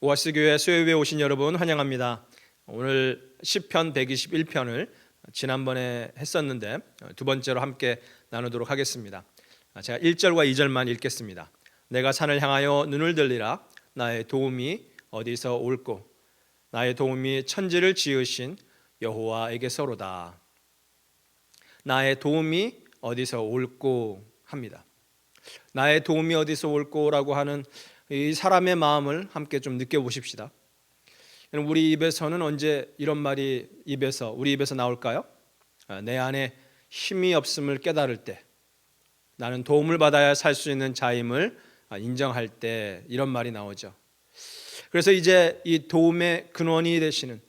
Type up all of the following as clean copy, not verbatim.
오아시 교회 수요예배 오신 여러분 환영합니다. 오늘 시편 121편을 지난번에 했었는데 두 번째로 함께 나누도록 하겠습니다. 제가 1절과 2절만 읽겠습니다. 내가 산을 향하여 눈을 들리라. 나의 도움이 어디서 올꼬. 나의 도움이 천지를 지으신 여호와에게서로다. 나의 도움이 어디서 올꼬 합니다. 나의 도움이 어디서 올꼬라고 하는 이 사람의 마음을 함께 좀 느껴보십시다. 우리 입에서는 언제 이런 말이 우리 입에서 나올까요? 내 안에 힘이 없음을 깨달을 때, 나는 도움을 받아야 살 수 있는 자임을 인정할 때 이런 말이 나오죠. 그래서 이제 이 도움의 근원이 되시는,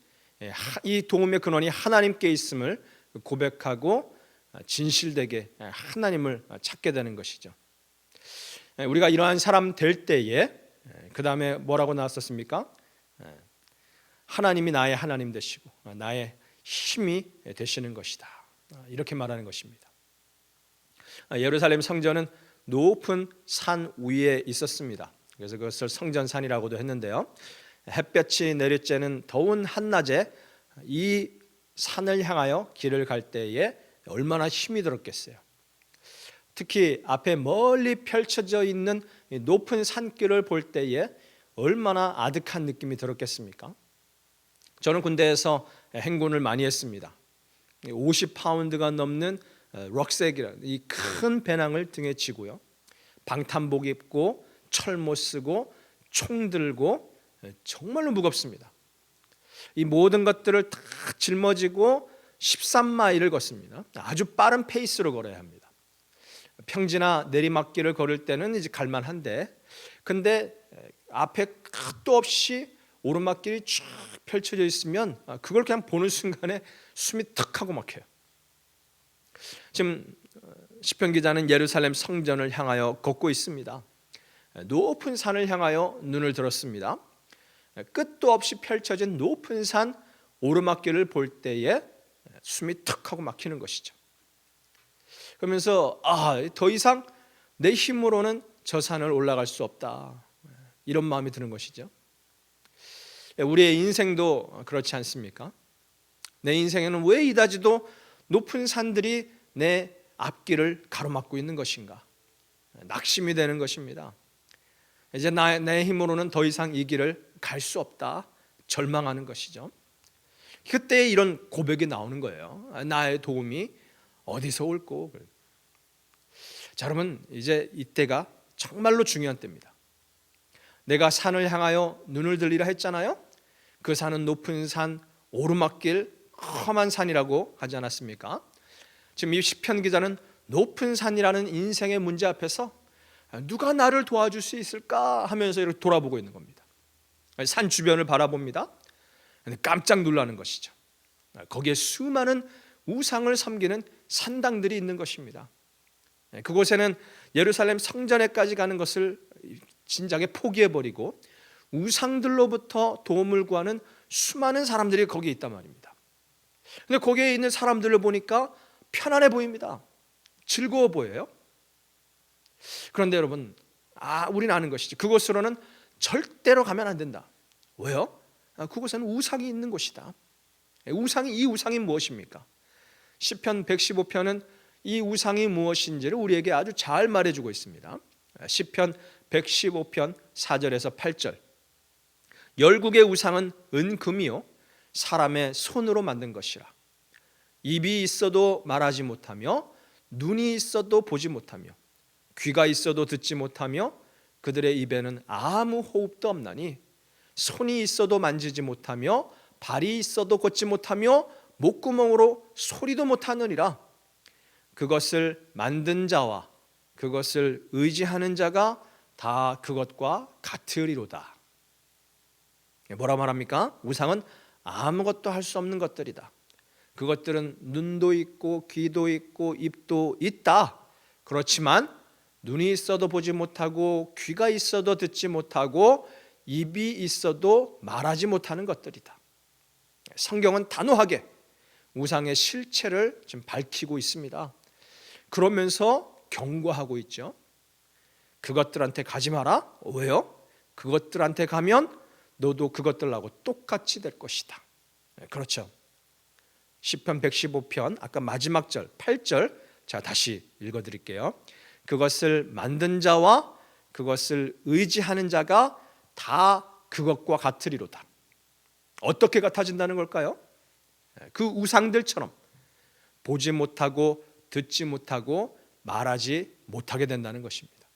이 도움의 근원이 하나님께 있음을 고백하고 진실되게 하나님을 찾게 되는 것이죠. 우리가 이러한 사람 될 때에 그 다음에 뭐라고 나왔었습니까? 하나님이 나의 하나님 되시고 나의 힘이 되시는 것이다, 이렇게 말하는 것입니다. 예루살렘 성전은 높은 산 위에 있었습니다. 그래서 그것을 성전산이라고도 했는데요, 햇볕이 내리쬐는 더운 한낮에 이 산을 향하여 길을 갈 때에 얼마나 힘이 들었겠어요. 특히 앞에 멀리 펼쳐져 있는 높은 산길을 볼 때에 얼마나 아득한 느낌이 들었겠습니까? 저는 군대에서 행군을 많이 했습니다. 50파운드가 넘는 럭색이라는 이 큰 배낭을 등에 지고요, 방탄복 입고 철모 쓰고 총 들고 정말로 무겁습니다. 이 모든 것들을 다 짊어지고 13마일을 걷습니다. 아주 빠른 페이스로 걸어야 합니다. 평지나 내리막길을 걸을 때는 이제 갈만한데, 근데 앞에 끝도 없이 오르막길이 쫙 펼쳐져 있으면 그걸 그냥 보는 순간에 숨이 턱 하고 막혀요. 지금 시편 기자는 예루살렘 성전을 향하여 걷고 있습니다. 높은 산을 향하여 눈을 들었습니다. 끝도 없이 펼쳐진 높은 산 오르막길을 볼 때에 숨이 턱 하고 막히는 것이죠. 그러면서 더 이상 내 힘으로는 저 산을 올라갈 수 없다, 이런 마음이 드는 것이죠. 우리의 인생도 그렇지 않습니까? 내 인생에는 왜 이다지도 높은 산들이 내 앞길을 가로막고 있는 것인가? 낙심이 되는 것입니다. 이제 내 힘으로는 더 이상 이 길을 갈 수 없다, 절망하는 것이죠. 그때 이런 고백이 나오는 거예요. 나의 도움이 어디서 올꼬. 자, 여러분, 이제 이때가 정말로 중요한 때입니다. 내가 산을 향하여 눈을 들리라 했잖아요. 그 산은 높은 산, 오르막길, 험한 산이라고 하지 않았습니까? 지금 이 시편 기자는 높은 산이라는 인생의 문제 앞에서 누가 나를 도와줄 수 있을까 하면서 이렇게 돌아보고 있는 겁니다. 산 주변을 바라봅니다. 깜짝 놀라는 것이죠. 거기에 수많은 우상을 섬기는 산당들이 있는 것입니다. 그곳에는 예루살렘 성전에까지 가는 것을 진작에 포기해버리고 우상들로부터 도움을 구하는 수많은 사람들이 거기에 있단 말입니다. 근데 거기에 있는 사람들을 보니까 편안해 보입니다. 즐거워 보여요. 그런데 여러분, 우리는 아는 것이지, 그곳으로는 절대로 가면 안 된다. 왜요? 그곳에는 우상이 있는 곳이다. 이 우상이 무엇입니까? 시편 115편은 이 우상이 무엇인지를 우리에게 아주 잘 말해주고 있습니다. 시편 115편 4절에서 8절. 열국의 우상은 은금이요 사람의 손으로 만든 것이라. 입이 있어도 말하지 못하며 눈이 있어도 보지 못하며 귀가 있어도 듣지 못하며 그들의 입에는 아무 호흡도 없나니 손이 있어도 만지지 못하며 발이 있어도 걷지 못하며 목구멍으로 소리도 못하느니라. 그것을 만든 자와 그것을 의지하는 자가 다 그것과 같으리로다. 뭐라 말합니까? 우상은 아무것도 할 수 없는 것들이다. 그것들은 눈도 있고 귀도 있고 입도 있다. 그렇지만 눈이 있어도 보지 못하고 귀가 있어도 듣지 못하고 입이 있어도 말하지 못하는 것들이다. 성경은 단호하게 우상의 실체를 지금 밝히고 있습니다. 그러면서 경고하고 있죠. 그것들한테 가지 마라. 왜요? 그것들한테 가면 너도 그것들하고 똑같이 될 것이다. 그렇죠. 시편 115편 아까 마지막 절 8절 자 다시 읽어드릴게요. 그것을 만든 자와 그것을 의지하는 자가 다 그것과 같으리로다. 어떻게 같아진다는 걸까요? 그 우상들처럼 보지 못하고 듣지 못하고 말하지 못하게 된다는 것입니다.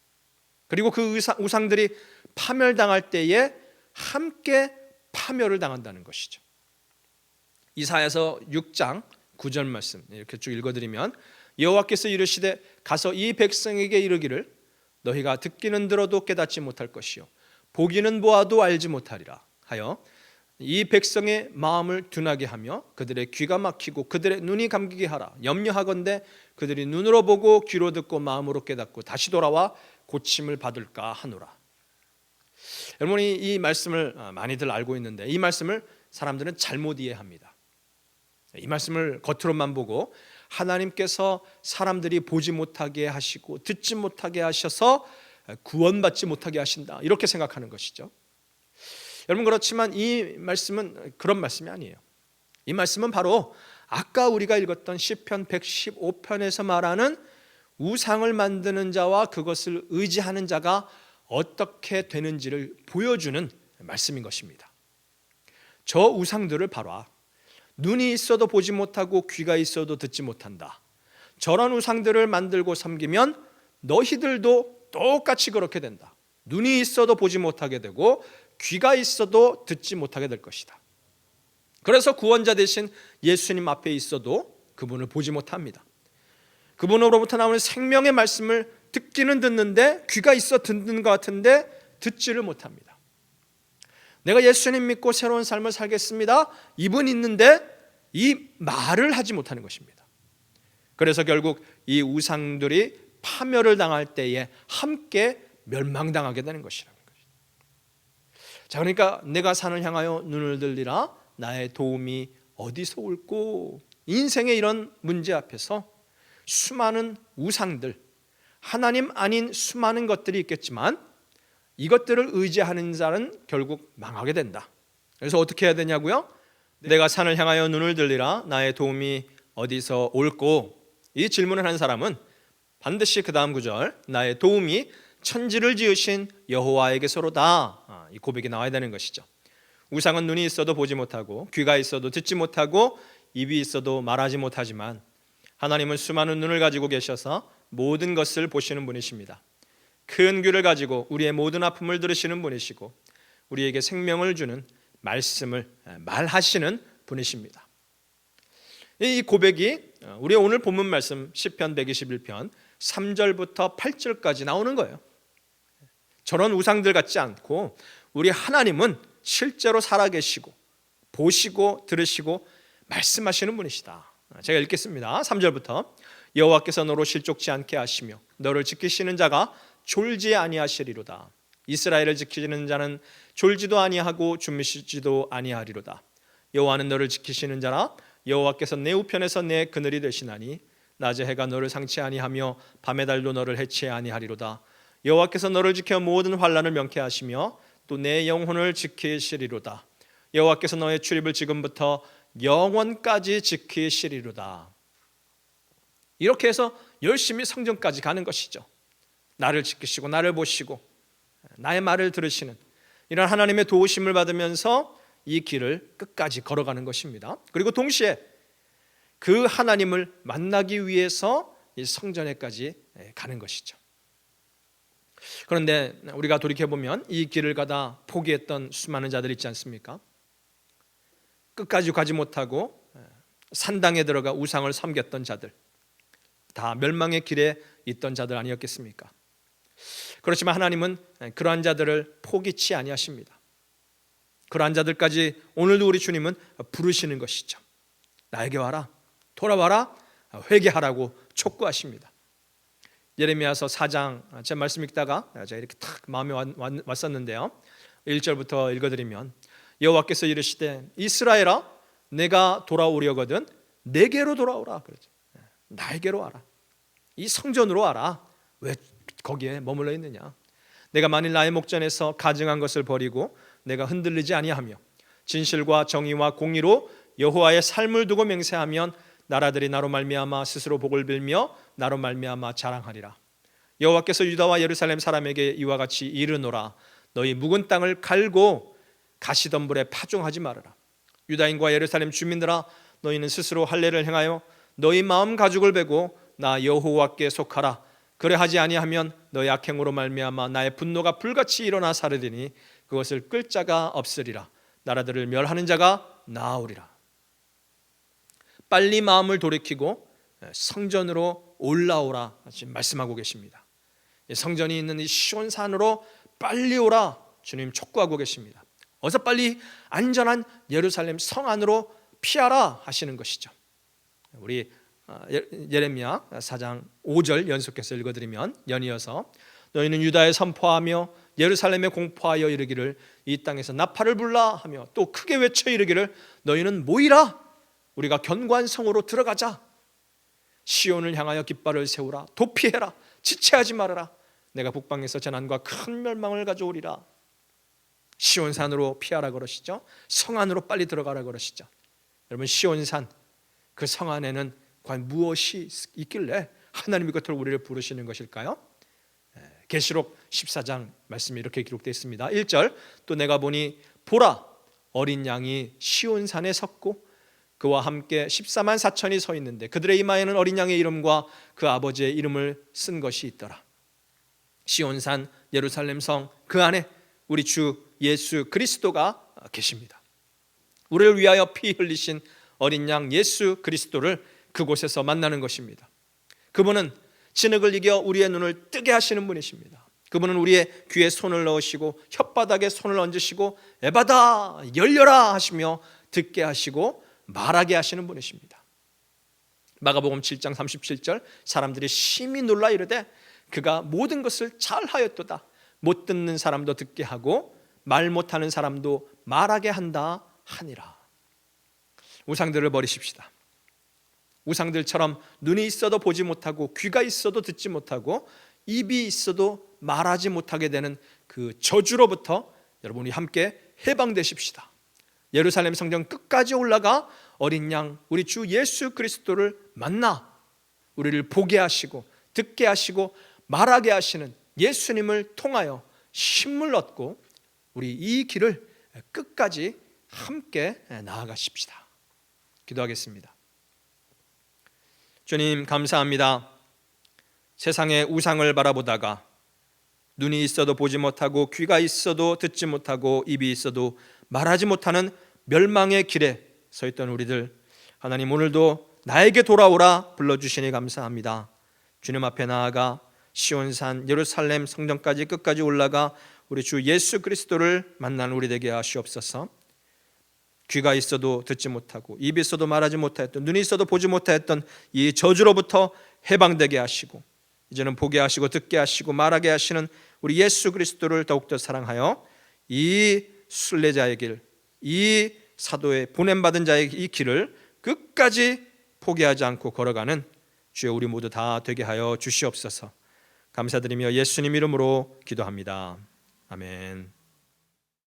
그리고 그 우상들이 파멸당할 때에 함께 파멸을 당한다는 것이죠. 이사야서 6장 9절 말씀 이렇게 쭉 읽어드리면 여호와께서 이르시되 가서 이 백성에게 이르기를 너희가 듣기는 들어도 깨닫지 못할 것이요 보기는 보아도 알지 못하리라 하여 이 백성의 마음을 둔하게 하며 그들의 귀가 막히고 그들의 눈이 감기게 하라. 염려하건대 그들이 눈으로 보고 귀로 듣고 마음으로 깨닫고 다시 돌아와 고침을 받을까 하노라. 여러분이 이 말씀을 많이들 알고 있는데 이 말씀을 사람들은 잘못 이해합니다. 이 말씀을 겉으로만 보고 하나님께서 사람들이 보지 못하게 하시고 듣지 못하게 하셔서 구원받지 못하게 하신다 이렇게 생각하는 것이죠. 여러분 그렇지만 이 말씀은 그런 말씀이 아니에요. 이 말씀은 바로 아까 우리가 읽었던 시편 115편에서 말하는 우상을 만드는 자와 그것을 의지하는 자가 어떻게 되는지를 보여주는 말씀인 것입니다. 저 우상들을 봐라. 눈이 있어도 보지 못하고 귀가 있어도 듣지 못한다. 저런 우상들을 만들고 섬기면 너희들도 똑같이 그렇게 된다. 눈이 있어도 보지 못하게 되고 귀가 있어도 듣지 못하게 될 것이다. 그래서 구원자 대신 예수님 앞에 있어도 그분을 보지 못합니다. 그분으로부터 나오는 생명의 말씀을 듣기는 듣는데 귀가 있어 듣는 것 같은데 듣지를 못합니다. 내가 예수님 믿고 새로운 삶을 살겠습니다. 입은 있는데 이 말을 하지 못하는 것입니다. 그래서 결국 이 우상들이 파멸을 당할 때에 함께 멸망당하게 되는 것이라는 것입니다. 자, 그러니까 내가 산을 향하여 눈을 들리라 나의 도움이 어디서 올꼬. 인생의 이런 문제 앞에서 수많은 우상들, 하나님 아닌 수많은 것들이 있겠지만 이것들을 의지하는 자는 결국 망하게 된다. 그래서 어떻게 해야 되냐고요? 내가 산을 향하여 눈을 들리라 나의 도움이 어디서 올꼬. 이 질문을 한 사람은 반드시 그 다음 구절 나의 도움이 천지를 지으신 여호와에게서로다. 이 고백이 나와야 되는 것이죠. 우상은 눈이 있어도 보지 못하고 귀가 있어도 듣지 못하고 입이 있어도 말하지 못하지만 하나님은 수많은 눈을 가지고 계셔서 모든 것을 보시는 분이십니다. 큰 귀를 가지고 우리의 모든 아픔을 들으시는 분이시고 우리에게 생명을 주는 말씀을 말하시는 분이십니다. 이 고백이 우리 오늘 본문 말씀 시편 121편 3절부터 8절까지 나오는 거예요. 저런 우상들 같지 않고 우리 하나님은 실제로 살아계시고 보시고 들으시고 말씀하시는 분이시다. 제가 읽겠습니다. 3절부터 여호와께서 너로 실족지 않게 하시며 너를 지키시는 자가 졸지 아니하시리로다. 이스라엘을 지키는 자는 졸지도 아니하고 주무시지도 아니하리로다. 여호와는 너를 지키시는 자라. 여호와께서 내 우편에서 내 그늘이 되시나니 낮에 해가 너를 상치 아니하며 밤의 달도 너를 해치 아니하리로다. 여호와께서 너를 지켜 모든 환난을 명쾌하시며 또 내 영혼을 지키시리로다. 여호와께서 너의 출입을 지금부터 영원까지 지키시리로다. 이렇게 해서 열심히 성전까지 가는 것이죠. 나를 지키시고 나를 보시고 나의 말을 들으시는 이런 하나님의 도우심을 받으면서 이 길을 끝까지 걸어가는 것입니다. 그리고 동시에 그 하나님을 만나기 위해서 이 성전에까지 가는 것이죠. 그런데 우리가 돌이켜보면 이 길을 가다 포기했던 수많은 자들이 있지 않습니까? 끝까지 가지 못하고 산당에 들어가 우상을 섬겼던 자들, 다 멸망의 길에 있던 자들 아니었겠습니까? 그렇지만 하나님은 그러한 자들을 포기치 아니하십니다. 그러한 자들까지 오늘도 우리 주님은 부르시는 것이죠. 나에게 와라, 돌아와라, 회개하라고 촉구하십니다. 예레미야서 4장 제 말씀 읽다가 제가 이렇게 탁 마음에 왔었는데요. 1절부터 읽어드리면 여호와께서 이르시되 이스라엘아 내가 돌아오려거든 내게로 돌아오라. 그러죠. 나에게로 와라. 이 성전으로 와라. 왜 거기에 머물러 있느냐? 내가 만일 나의 목전에서 가증한 것을 버리고 내가 흔들리지 아니하며 진실과 정의와 공의로 여호와의 삶을 두고 맹세하면 나라들이 나로 말미암아 스스로 복을 빌며 나로 말미암아 자랑하리라. 여호와께서 유다와 예루살렘 사람에게 이와 같이 이르노라. 너희 묵은 땅을 갈고 가시덤불에 파종하지 말아라. 유다인과 예루살렘 주민들아, 너희는 스스로 할례를 행하여 너희 마음 가죽을 베고 나 여호와께 속하라. 그래하지 아니하면 너희 악행으로 말미암아 나의 분노가 불같이 일어나 사르리니 그것을 끌 자가 없으리라. 나라들을 멸하는 자가 나오리라. 빨리 마음을 돌이키고 성전으로 올라오라 지금 말씀하고 계십니다. 성전이 있는 이 시온산으로 빨리 오라 주님 촉구하고 계십니다. 어서 빨리 안전한 예루살렘 성 안으로 피하라 하시는 것이죠. 우리 예레미야 4장 5절 연속해서 읽어드리면, 연이어서 너희는 유다에 선포하며 예루살렘에 공포하여 이르기를 이 땅에서 나팔을 불라 하며 또 크게 외쳐 이르기를 너희는 모이라. 우리가 견고한 성으로 들어가자. 시온을 향하여 깃발을 세우라. 도피해라. 지체하지 말아라. 내가 북방에서 재난과 큰 멸망을 가져오리라. 시온산으로 피하라 그러시죠. 성 안으로 빨리 들어가라 그러시죠. 여러분, 시온산 그 성 안에는 과연 무엇이 있길래 하나님이 겉으로 우리를 부르시는 것일까요? 계시록 14장 말씀이 이렇게 기록되어 있습니다. 1절, 또 내가 보니 보라 어린 양이 시온산에 섰고 그와 함께 14만 4천이 서 있는데 그들의 이마에는 어린 양의 이름과 그 아버지의 이름을 쓴 것이 있더라. 시온산 예루살렘 성 그 안에 우리 주 예수 그리스도가 계십니다. 우리를 위하여 피 흘리신 어린 양 예수 그리스도를 그곳에서 만나는 것입니다. 그분은 진흙을 이겨 우리의 눈을 뜨게 하시는 분이십니다. 그분은 우리의 귀에 손을 넣으시고 혓바닥에 손을 얹으시고 에바다 열려라 하시며 듣게 하시고 말하게 하시는 분이십니다. 마가복음 7장 37절, 사람들이 심히 놀라 이르되 그가 모든 것을 잘하였도다. 못 듣는 사람도 듣게 하고 말 못하는 사람도 말하게 한다 하니라. 우상들을 버리십시다. 우상들처럼 눈이 있어도 보지 못하고 귀가 있어도 듣지 못하고 입이 있어도 말하지 못하게 되는 그 저주로부터 여러분이 함께 해방되십시다. 예루살렘 성전 끝까지 올라가 어린 양 우리 주 예수 그리스도를 만나 우리를 보게 하시고 듣게 하시고 말하게 하시는 예수님을 통하여 힘을 얻고 우리 이 길을 끝까지 함께 나아가십시다. 기도하겠습니다. 주님, 감사합니다. 세상의 우상을 바라보다가 눈이 있어도 보지 못하고 귀가 있어도 듣지 못하고 입이 있어도 말하지 못하는 멸망의 길에 서 있던 우리들, 하나님 오늘도 나에게 돌아오라 불러주시니 감사합니다. 주님 앞에 나아가 시온산 예루살렘 성전까지 끝까지 올라가 우리 주 예수 그리스도를 만나는 우리 되게 하시옵소서. 귀가 있어도 듣지 못하고 입이 있어도 말하지 못하였던, 눈이 있어도 보지 못하였던 이 저주로부터 해방되게 하시고 이제는 보게 하시고 듣게 하시고 말하게 하시는 우리 예수 그리스도를 더욱더 사랑하여 이 순례자의 길, 이 사도의 보냄받은 자의 이 길을 끝까지 포기하지 않고 걸어가는 주여 우리 모두 다 되게 하여 주시옵소서. 감사드리며 예수님 이름으로 기도합니다. 아멘.